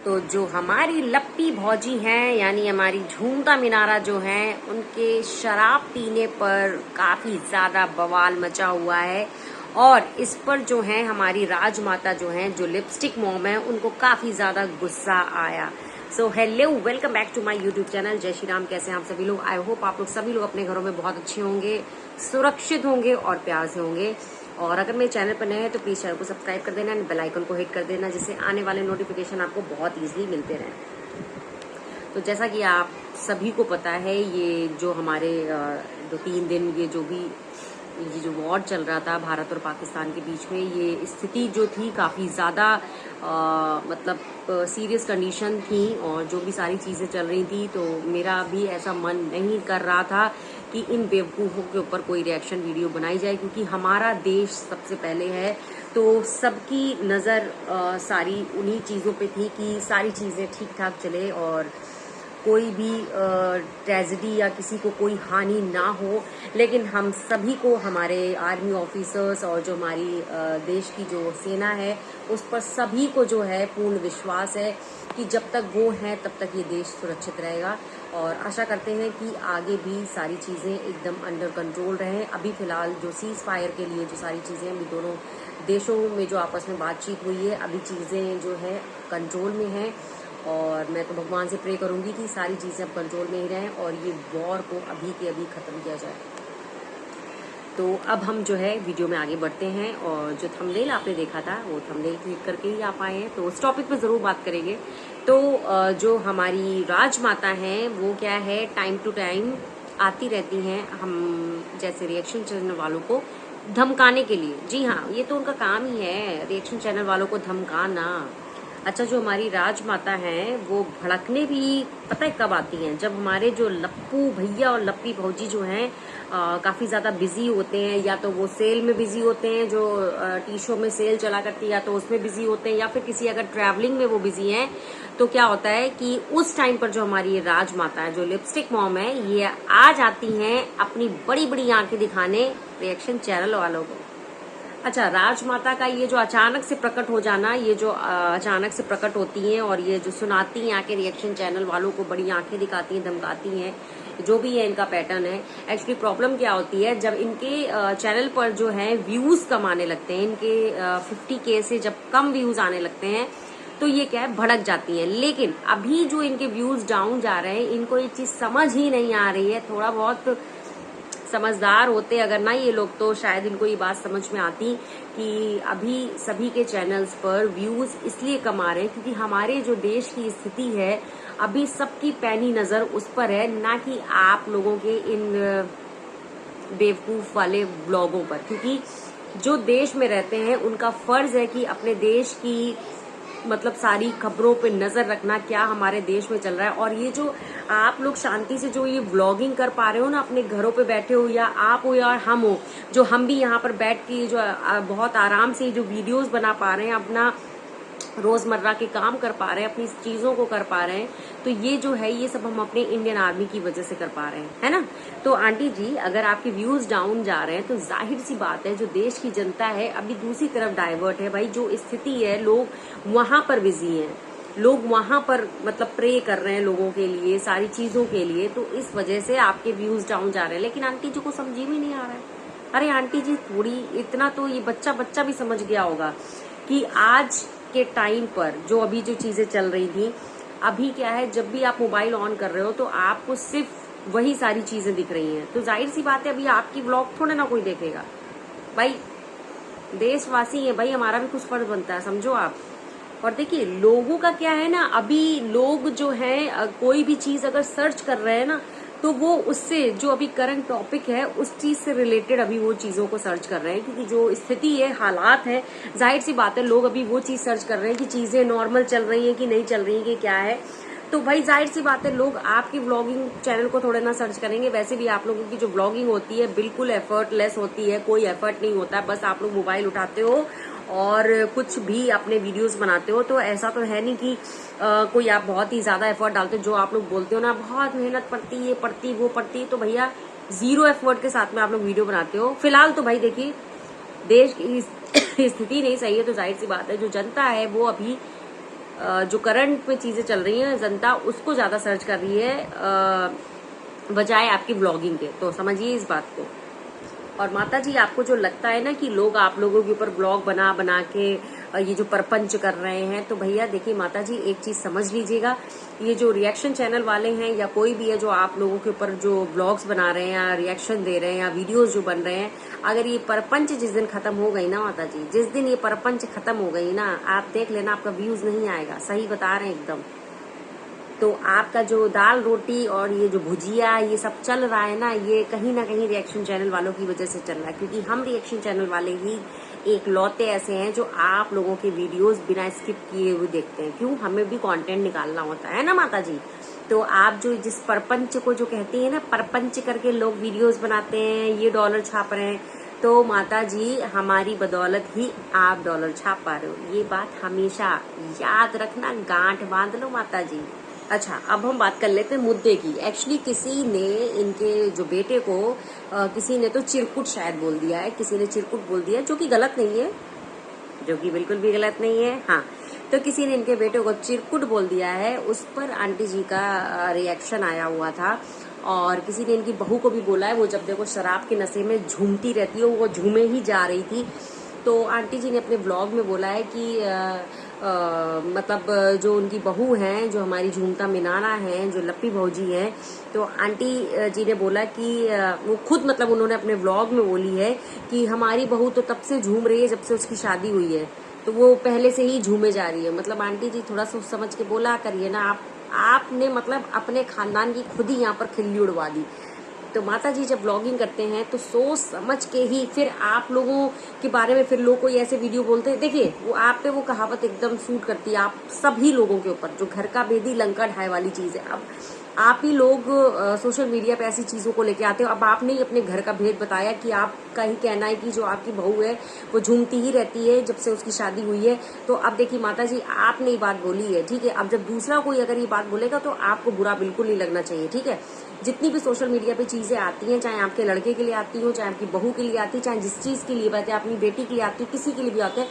तो जो हमारी लप्पी भौजी हैं यानी हमारी झूमता मीनारा जो हैं, उनके शराब पीने पर काफी ज्यादा बवाल मचा हुआ है। और इस पर जो है हमारी राजमाता जो हैं, जो लिपस्टिक मॉम है, उनको काफी ज्यादा गुस्सा आया। So hello, welcome back to my YouTube channel. जय श्री राम। कैसे हैं आप सभी लोग? आई होप आप लोग सभी लोग अपने घरों में बहुत अच्छे होंगे, सुरक्षित होंगे और प्यार से होंगे। और अगर मेरे चैनल पर नए हैं तो प्लीज चैनल को सब्सक्राइब कर देना, बेल आइकन को हिट कर देना, जिससे आने वाले नोटिफिकेशन आपको बहुत इजीली मिलते रहें। तो जैसा कि आप सभी को पता है, ये जो हमारे 2-3 दिन ये जो वॉर चल रहा था भारत और पाकिस्तान के बीच में, ये स्थिति जो थी काफी ज्यादा मतलब सीरियस कंडीशन थी। और जो भी सारी चीजें चल रही थी, तो मेरा भी ऐसा मन नहीं कर रहा था कि इन बेवकूफ़ों के ऊपर कोई रिएक्शन वीडियो बनाई जाए, क्योंकि हमारा देश सबसे पहले है। तो सबकी नज़र सारी उन्हीं चीज़ों पे थी कि सारी चीज़ें ठीक ठाक चले और कोई भी ट्रेजेडी या किसी को कोई हानि ना हो। लेकिन हम सभी को, हमारे आर्मी ऑफिसर्स और जो हमारी देश की जो सेना है, उस पर सभी को जो है पूर्ण विश्वास है कि जब तक वो हैं तब तक ये देश सुरक्षित रहेगा। और आशा करते हैं कि आगे भी सारी चीज़ें एकदम अंडर कंट्रोल रहें। अभी फिलहाल जो सीज फायर के लिए जो सारी चीज़ें अभी दोनों देशों में जो आपस में बातचीत हुई है, अभी चीज़ें जो है कंट्रोल में हैं। और मैं तो भगवान से प्रे करूंगी कि सारी चीज़ें अब कंट्रोल में ही रहें और ये वॉर को अभी के अभी ख़त्म किया जाए। तो अब हम जो है वीडियो में आगे बढ़ते हैं। और जो थंबनेल आपने देखा था, वो थंबनेल क्लिक करके ही आप आए हैं, तो उस टॉपिक पे ज़रूर बात करेंगे। तो जो हमारी राजमाता हैं, वो क्या है, टाइम टू टाइम आती रहती हैं हम जैसे रिएक्शन चैनल वालों को धमकाने के लिए। जी हाँ, ये तो उनका काम ही है, रिएक्शन चैनल वालों को धमकाना। अच्छा, जो हमारी राजमाता हैं, वो भड़कने भी पता है कब आती हैं? जब हमारे जो लप्पू भैया और लप्पी भौजी जो हैं काफी ज्यादा बिजी होते हैं, या तो वो सेल में बिजी होते हैं, जो टी शो में सेल चला करती है, या तो उसमें बिजी होते हैं, या फिर किसी अगर ट्रैवलिंग में वो बिजी हैं। तो क्या होता है कि उस टाइम पर जो हमारी ये राजमाता है, जो लिपस्टिक मॉम है, ये आ जाती हैं अपनी बड़ी बड़ी आंखें दिखाने रिएक्शन चैनल वालों को। अच्छा, राजमाता का ये जो अचानक से प्रकट हो जाना, ये जो अचानक से प्रकट होती हैं और ये जो सुनाती हैं आके रिएक्शन चैनल वालों को, बड़ी आंखें दिखाती हैं, धमकाती हैं, जो भी है इनका पैटर्न है। एक्चुअली प्रॉब्लम क्या होती है, जब इनके चैनल पर जो है व्यूज कम आने लगते हैं, इनके 50K से जब कम व्यूज आने लगते हैं, तो ये क्या है, भड़क जाती हैं। लेकिन अभी जो इनके व्यूज डाउन जा रहे हैं, इनको ये चीज समझ ही नहीं आ रही है। थोड़ा बहुत समझदार होते अगर ना ये लोग, तो शायद इनको ये बात समझ में आती कि अभी सभी के चैनल्स पर व्यूज इसलिए कम आ रहे हैं क्योंकि हमारे जो देश की स्थिति है, अभी सबकी पैनी नजर उस पर है, ना कि आप लोगों के इन बेवकूफ वाले ब्लॉगों पर। क्योंकि जो देश में रहते हैं, उनका फर्ज है कि अपने देश की मतलब सारी खबरों पे नजर रखना, क्या हमारे देश में चल रहा है। और ये जो आप लोग शांति से जो ये व्लॉगिंग कर पा रहे हो ना, अपने घरों पे बैठे हो, या आप हो या हम हो, जो हम भी यहाँ पर बैठ के जो बहुत आराम से जो वीडियोस बना पा रहे हैं, अपना रोजमर्रा के काम कर पा रहे हैं, अपनी चीजों को कर पा रहे हैं, तो ये जो है, ये सब हम अपने इंडियन आर्मी की वजह से कर पा रहे हैं, है ना। तो आंटी जी, अगर आपके व्यूज डाउन जा रहे हैं, तो जाहिर सी बात है, जो देश की जनता है अभी दूसरी तरफ डाइवर्ट है। भाई, जो स्थिति है, लोग वहां पर बिजी हैं, लोग वहां पर मतलब प्रे कर रहे हैं लोगों के लिए, सारी चीजों के लिए, तो इस वजह से आपके व्यूज डाउन जा रहे हैं। लेकिन आंटी जी को समझ में नहीं आ रहा है। अरे आंटी जी, थोड़ी इतना तो ये बच्चा भी समझ गया होगा कि आज के टाइम पर जो अभी जो चीजें चल रही थी, अभी क्या है, जब भी आप मोबाइल ऑन कर रहे हो तो आपको सिर्फ वही सारी चीजें दिख रही हैं। तो जाहिर सी बात है, अभी आपकी ब्लॉग थोड़े ना कोई देखेगा। भाई, देशवासी है भाई, हमारा भी कुछ फर्ज बनता है, समझो आप। और देखिए, लोगों का क्या है ना, अभी लोग जो है कोई भी चीज अगर सर्च कर रहे हैं ना, तो वो उससे जो अभी करंट टॉपिक है, उस चीज से रिलेटेड अभी वो चीजों को सर्च कर रहे हैं। क्योंकि जो स्थिति है, हालात है, जाहिर सी बात है, लोग अभी वो चीज सर्च कर रहे हैं कि चीजें नॉर्मल चल रही है कि नहीं चल रही है, कि क्या है। तो भाई, जाहिर सी बात है, लोग आपकी व्लॉगिंग चैनल को थोड़े ना सर्च करेंगे। वैसे भी आप लोगों की जो व्लॉगिंग होती है, बिल्कुल एफर्टलेस होती है, कोई एफर्ट नहीं होता है, बस आप लोग मोबाइल उठाते हो और कुछ भी अपने वीडियोस बनाते हो। तो ऐसा तो है नहीं कि कोई आप बहुत ही ज्यादा एफर्ट डालते हो। जो आप लोग बोलते हो ना, बहुत मेहनत पड़ती है, ये पड़ती वो पड़ती, तो भैया जीरो एफर्ट के साथ में आप लोग वीडियो बनाते हो। फिलहाल तो भाई देखिए, देश की स्थिति नहीं सही है, तो जाहिर सी बात है, जो जनता है वो अभी जो करंट में चीजें चल रही हैं जनता उसको ज्यादा सर्च कर रही है बजाय आपकी ब्लॉगिंग के। तो समझिए इस बात को। और माता जी आपको जो लगता है ना कि लोग आप लोगों के ऊपर ब्लॉग बना बना के ये जो परपंच कर रहे हैं, तो भैया देखिए माता जी एक चीज समझ लीजिएगा, ये जो रिएक्शन चैनल वाले हैं या कोई भी है जो आप लोगों के ऊपर जो ब्लॉग्स बना रहे हैं या रिएक्शन दे रहे हैं या वीडियोस जो बन रहे हैं, अगर ये परपंच जिस दिन खत्म हो गई ना माता जी, जिस दिन ये परपंच खत्म हो गई ना, आप देख लेना आपका व्यूज नहीं आएगा। सही बता रहे हैं एकदम। तो आपका जो दाल रोटी और ये जो भुजिया ये सब चल रहा है ना, ये कहीं ना कहीं रिएक्शन चैनल वालों की वजह से चल रहा है, क्योंकि हम रिएक्शन चैनल वाले ही एक लौते ऐसे हैं जो आप लोगों के वीडियोस बिना स्किप किए हुए देखते हैं। क्यों? हमें भी कंटेंट निकालना होता है ना माता जी। तो आप जो जिस परपंच को जो कहती है ना, परपंच करके लोग वीडियोस बनाते हैं, ये डॉलर छाप रहे हैं, तो माता जी हमारी बदौलत ही आप डॉलर छाप पा रहे हो। ये बात हमेशा याद रखना, गांठ बांध लो माता जी। अच्छा, अब हम बात कर लेते हैं मुद्दे की। एक्चुअली किसी ने इनके जो बेटे को किसी ने तो चिरकुट शायद बोल दिया है, किसी ने चिरकुट बोल दिया, जो कि गलत नहीं है, जो कि बिल्कुल भी गलत नहीं है। हाँ, तो किसी ने इनके बेटे को चिरकुट बोल दिया है, उस पर आंटी जी का रिएक्शन आया हुआ था। और किसी ने इनकी बहू को भी बोला है, वो जब देखो शराब के नशे में झूमती रहती है, वो झूमे ही जा रही थी। तो आंटी जी ने अपने ब्लॉग में बोला है कि मतलब जो उनकी बहू हैं, जो हमारी झूमता मीनारा हैं, जो लप्पी भौजी हैं, तो आंटी जी ने बोला कि वो खुद मतलब उन्होंने अपने ब्लॉग में बोली है कि हमारी बहू तो तब से झूम रही है जब से उसकी शादी हुई है, तो वो पहले से ही झूमे जा रही है। मतलब आंटी जी थोड़ा सोच समझ के बोला करिए ना, आपने मतलब अपने खानदान की खुद ही यहाँ पर खिल्ली उड़वा दी। तो माता जी जब ब्लॉगिंग करते हैं तो सोच समझ के ही फिर आप लोगों के बारे में फिर लोग कोई ऐसे वीडियो बोलते हैं, देखिए वो आप पे वो कहावत एकदम सूट करती है, आप सभी लोगों के ऊपर, जो घर का भेदी लंका ढाई वाली चीज है। अब आप ही लोग सोशल मीडिया पे ऐसी चीजों को लेके आते हो। अब आपने ही अपने घर का भेद बताया कि आपका ही कहना है कि जो आपकी बहू है वो झूमती ही रहती है जब से उसकी शादी हुई है। तो अब देखिए माता जी आपने ये बात बोली है, ठीक है। अब जब दूसरा कोई अगर ये बात बोलेगा तो आपको बुरा बिल्कुल नहीं लगना चाहिए, ठीक है। जितनी भी सोशल मीडिया पे चीजें आती हैं, चाहे आपके लड़के के लिए आती हो, चाहे आपकी बहू के लिए आती है, चाहे जिस चीज के लिए बात है, अपनी बेटी के लिए आती है, किसी के लिए भी आते हैं,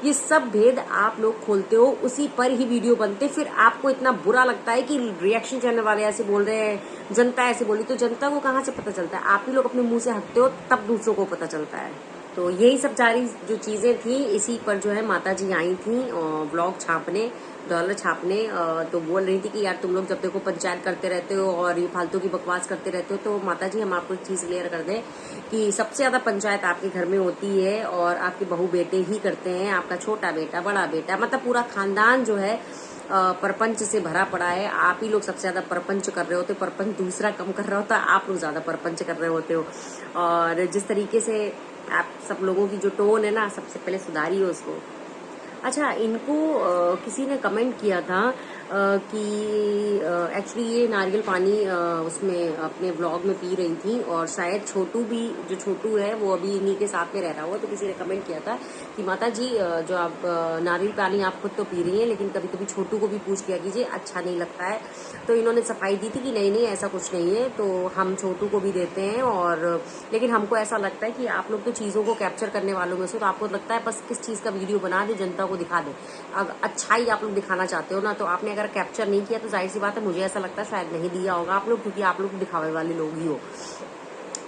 ये सब भेद आप लोग खोलते हो, उसी पर ही वीडियो बनते। फिर आपको इतना बुरा लगता है कि रिएक्शन चैनल वाले ऐसे बोल रहे हैं, जनता ऐसे बोली, तो जनता को कहाँ से पता चलता है? आप ही लोग अपने मुंह से हटते हो तब दूसरों को पता चलता है। तो यही सब सारी जो चीजें थी, इसी पर जो है माता जी आई थी ब्लॉग छापने, डॉलर छापने। तो बोल रही थी कि यार तुम लोग जब देखो पंचायत करते रहते हो और ये फालतू की बकवास करते रहते हो। तो माता जी हम आपको एक चीज क्लियर कर दें कि सबसे ज्यादा पंचायत आपके घर में होती है और आपके बहू बेटे ही करते हैं। आपका छोटा बेटा, बड़ा बेटा, मतलब पूरा खानदान जो है परपंच से भरा पड़ा है। आप ही लोग सबसे ज्यादा परपंच कर रहे होते हो, परपंच दूसरा कम कर रहा होता है, आप लोग ज्यादा परपंच कर रहे होते हो। और जिस तरीके से आप सब लोगों की जो टोन है ना, सबसे पहले सुधारिए उसको। अच्छा, इनको किसी ने कमेंट किया था कि एक्चुअली ये नारियल पानी उसमें अपने व्लॉग में पी रही थी, और शायद छोटू भी, जो छोटू है वो अभी इन्हीं के साथ में रह रहा हुआ। तो किसी ने कमेंट किया था कि माता जी जो आप नारियल पानी आप खुद तो पी रही हैं, लेकिन कभी कभी छोटू को भी पूछ लिया कीजिए, अच्छा नहीं लगता है। तो इन्होंने सफाई दी थी कि नहीं नहीं ऐसा कुछ नहीं है, तो हम छोटू को भी देते हैं। और लेकिन हमको ऐसा लगता है कि आप लोग तो चीज़ों को कैप्चर करने वालों में से, तो आपको लगता है बस किस चीज़ का वीडियो बना दे, जनता को दिखा दे। अगर अच्छाई आप लोग दिखाना चाहते हो ना, तो आपने अगर कैप्चर नहीं किया तो जाहिर सी बात है, मुझे ऐसा लगता है शायद नहीं दिया होगा आप लोग, क्योंकि आप लोग दिखावे वाले लोग ही हो।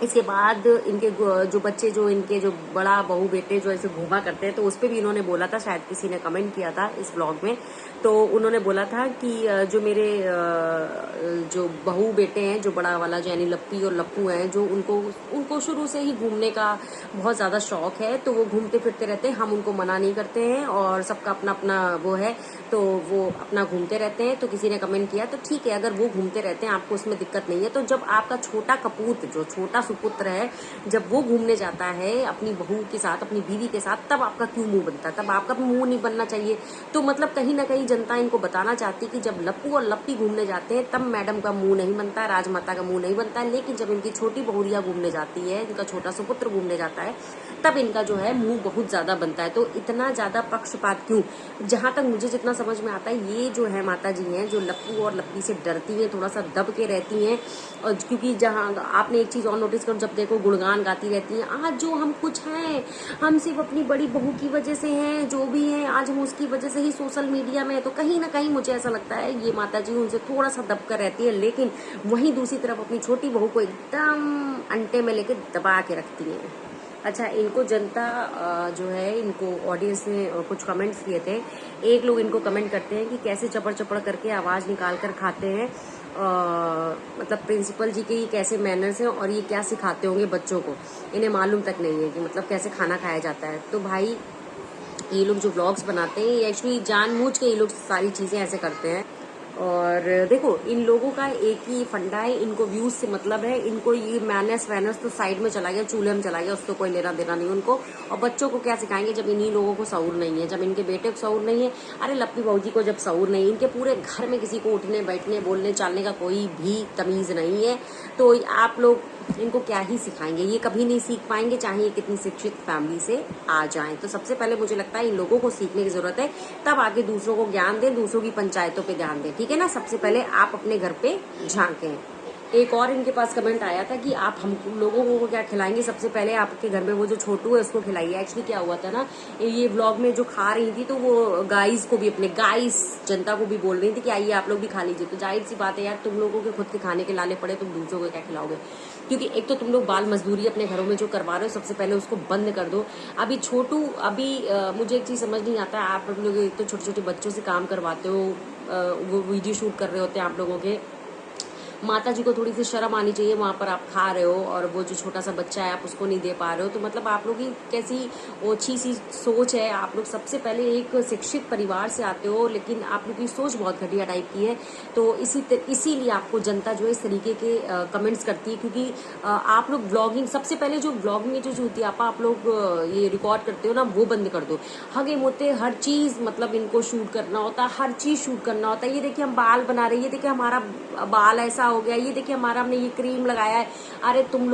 इसके बाद इनके जो बच्चे, जो इनके जो बड़ा बहू बेटे जो ऐसे घूमा करते हैं, तो उस पर भी इन्होंने बोला था, शायद किसी ने कमेंट किया था इस ब्लॉग में। तो उन्होंने बोला था कि जो मेरे जो बहू बेटे हैं, जो बड़ा वाला जो यानी लप्पी और लप्पू हैं, जो उनको शुरू से ही घूमने का बहुत ज्यादा शौक है, तो वो घूमते फिरते रहते हैं, हम उनको मना नहीं करते हैं, और सबका अपना अपना वो है, तो वो अपना घूमते रहते हैं। तो किसी ने कमेंट किया, तो ठीक है अगर वो घूमते रहते हैं, आपको उसमें दिक्कत नहीं है, तो जब आपका छोटा कपूत, जो छोटा सुपुत्र है, जब वो घूमने जाता है अपनी बहू के साथ, अपनी बीवी के साथ, तब आपका क्यों मुंह बनता है? तब आपका मुंह नहीं बनना चाहिए। तो मतलब कहीं ना कहीं जनता इनको बताना चाहती कि जब लप्पू और लप्पी घूमने जाते हैं, तब मैडम का मुंह नहीं बनता है, राजमाता का मुंह नहीं बनता है। लेकिन जब इनकी छोटी बहुरिया घूमने जाती है, इनका छोटा सुपुत्र घूमने जाता है, तब इनका जो है मुंह बहुत ज्यादा बनता है। तो इतना ज्यादा पक्षपात क्यों? जहां तक मुझे जितना समझ में आता है, ये जो है माता जी हैं, जो लप्पू और लप्पी से डरती हैं, थोड़ा सा दब के रहती हैं। और क्योंकि जहां आपने एक चीज और नोटिस करो, जब देखो गुणगान गाती रहती हैं, आज जो हम कुछ हैं, हम सिर्फ अपनी बड़ी बहू की वजह से हैं, जो भी हैं आज हम उसकी वजह से ही सोशल मीडिया में तो कहीं ना कहीं मुझे ऐसा लगता है ये माता जी उनसे थोड़ा सा दबकर रहती है, लेकिन वहीं दूसरी तरफ अपनी छोटी बहू को एकदम अंटे में लेके दबा के रखती है। अच्छा, इनको जनता जो है, इनको ऑडियंस ने कुछ कमेंट्स किए थे। एक लोग इनको कमेंट करते हैं कि कैसे चपड़ चपड़ करके आवाज़ निकाल कर खाते हैं, मतलब प्रिंसिपल जी के ये कैसे मैनर्स हैं और ये क्या सिखाते होंगे बच्चों को, इन्हें मालूम तक नहीं है कि मतलब कैसे खाना खाया जाता है। तो भाई ये लोग जो व्लॉग्स बनाते हैं ये एक्चुअली जानबूझ के ये लोग सारी चीज़ें ऐसे करते हैं। और देखो, इन लोगों का एक ही फंडा है, इनको व्यूज से मतलब है, इनको ये मैनर्स वैनर्स तो साइड में चला गया, चूल्हे में चला गया, उसको कोई लेना देना नहीं उनको। और बच्चों को क्या सिखाएंगे जब इन्हीं लोगों को शऊर नहीं है, जब इनके बेटे को शऊर नहीं है। अरे लप्पी बहू जी को जब शऊर नहीं, इनके पूरे घर में किसी को उठने बैठने बोलने चालने का कोई भी तमीज नहीं है, तो आप लोग इनको क्या ही सिखाएंगे। ये कभी नहीं सीख पाएंगे, चाहे ये कितनी शिक्षित फैमिली से आ जाएं। तो सबसे पहले मुझे लगता है इन लोगों को सीखने की जरूरत है, तब आगे दूसरों को ज्ञान दें, दूसरों की पंचायतों पे ध्यान दें, ठीक है ना। सबसे पहले आप अपने घर पे झांकें। एक और इनके पास कमेंट आया था कि आप हम लोगों को क्या खिलाएंगे, सबसे पहले आपके घर में वो जो छोटू है उसको खिलाइए। एक्चुअली क्या हुआ था ना, ये व्लॉग में जो खा रही थी तो वो गाइस को भी, अपने गाइस जनता को भी बोल रही थी कि आइए आप लोग भी खा लीजिए। तो जाहिर सी बात है यार, तुम लोगों के खुद के खाने के लाले पड़े, तुम दूसरों को क्या खिलाओगे। क्योंकि एक तो तुम लोग बाल मजदूरी अपने घरों में जो करवा रहे हो, सबसे पहले उसको बंद कर दो। अभी छोटू, अभी मुझे एक चीज समझ नहीं आता है, आप लोग एक तो छोटे छोटे बच्चों से काम करवाते हो, वो वीडियो शूट कर रहे होते हैं आप लोगों के। माता जी को थोड़ी सी शर्म आनी चाहिए, वहां पर आप खा रहे हो और वो जो छोटा सा बच्चा है आप उसको नहीं दे पा रहे हो। तो मतलब आप लोग की कैसी ओछी सी सोच है। आप लोग सबसे पहले एक शिक्षित परिवार से आते हो, लेकिन आप लोग की सोच बहुत घटिया टाइप की है। तो इसीलिए आपको जनता जो है इस तरीके के कमेंट्स करती है, क्योंकि आप लोग ब्लॉगिंग, सबसे पहले जो ब्लॉगिंग में जो होती है आप लोग ये रिकॉर्ड करते हो ना, वो बंद कर दो। हगे मोते हर चीज मतलब इनको शूट करना होता है, हर चीज शूट करना होता है। ये देखिए हम बाल बना रहे हैं, ये देखिए हमारा बाल ऐसा हो गया, ये देखिए हमारा, हमने ये क्रीम लगाया है। अरे तुम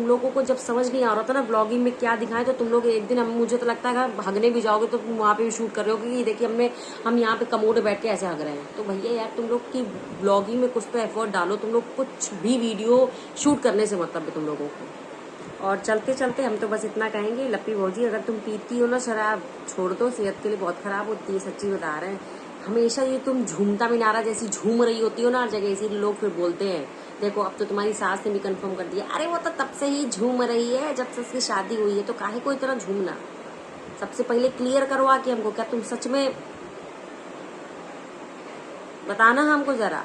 लोगों को जब समझ नहीं आ रहा था ना ब्लॉगिंग में क्या दिखाएं, तो तुम लोग एक दिन, मुझे तो लगता है हगने भी जाओगे तो तुम वहां पे भी शूट कर रहे हो कि ये देखिए हम यहाँ पे कमोड बैठ के ऐसे हग रहे हैं। तो भैया यार, तुम लोग की ब्लॉगिंग में कुछ तो एफर्ट डालो। तुम लोग कुछ भी वीडियो शूट करने से मतलब है तुम लोगों को। और चलते चलते हम तो बस इतना कहेंगे, लप्पी भौजी अगर तुम पीती हो ना शराब, छोड़ दो, सेहत के लिए बहुत खराब होती है, सच्ची बता रहे हैं। हमेशा ये तुम झूमता मीनारा जैसी झूम रही होती हो ना हर जगह, इसीलिए लोग फिर बोलते हैं। देखो अब तो तुम्हारी सास ने भी कंफर्म कर दिया, अरे वो तो तब से ही झूम रही है जब से उसकी शादी हुई है, तो काहे को इतना झूमना। सबसे पहले क्लियर करवा कि हमको, क्या तुम सच में, बताना हमको जरा।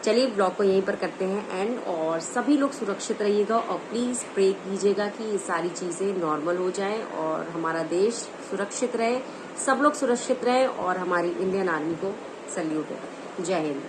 चलिए ब्लॉग को यहीं पर करते हैं एंड, और सभी लोग सुरक्षित रहिएगा और प्लीज प्रे कीजिएगा कि ये सारी चीजें नॉर्मल हो जाएं और हमारा देश सुरक्षित रहे, सब लोग सुरक्षित रहे, और हमारी इंडियन आर्मी को सल्यूट है। जय हिंद।